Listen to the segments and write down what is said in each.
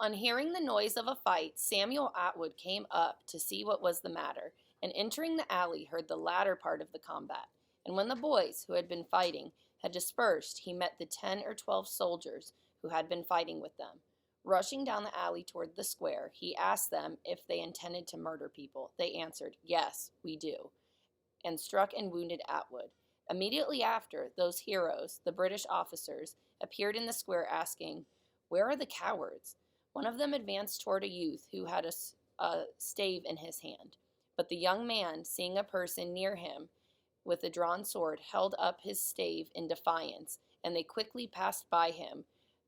On hearing the noise of a fight, Samuel Atwood came up to see what was the matter, and entering the alley heard the latter part of the combat. And when the boys, who had been fighting, had dispersed, he met the 10 or 12 soldiers who had been fighting with them. Rushing down the alley toward the square, he asked them if they intended to murder people. They answered, "Yes, we do," and struck and wounded Atwood. Immediately after, those heroes, the British officers, appeared in the square asking, "Where are the cowards?" One of them advanced toward a youth who had a stave in his hand. But the young man, seeing a person near him with a drawn sword, held up his stave in defiance, and they quickly passed by him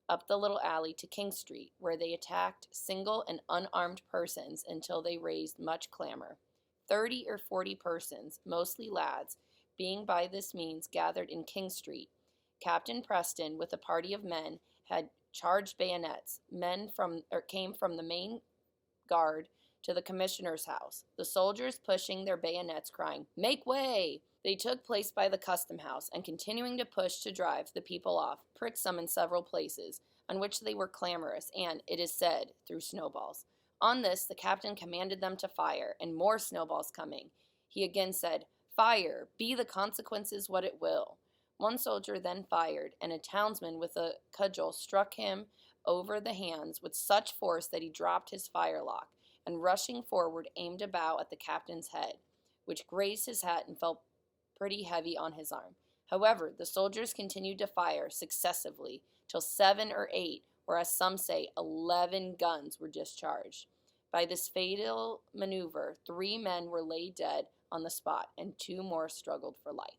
up the little alley to King Street, where they attacked single and unarmed persons until they raised much clamor. 30 or 40 persons, mostly lads, being by this means gathered in King Street, Captain Preston, with a party of men, had charged bayonets. Came from the main guard to the commissioner's house, the soldiers pushing their bayonets, crying, "Make way!" They took place by the custom house, and continuing to push to drive the people off, pricked some in several places, on which they were clamorous, and, it is said, threw snowballs. On this, the captain commanded them to fire, and more snowballs coming, he again said, "Fire, be the consequences what it will." One soldier then fired, and a townsman with a cudgel struck him over the hands with such force that he dropped his firelock, and rushing forward aimed a bow at the captain's head, which grazed his hat and fell pretty heavy on his arm. However, the soldiers continued to fire successively till 7 or 8, or as some say, 11 guns were discharged. By this fatal maneuver, 3 men were laid dead on the spot, and 2 more struggled for life.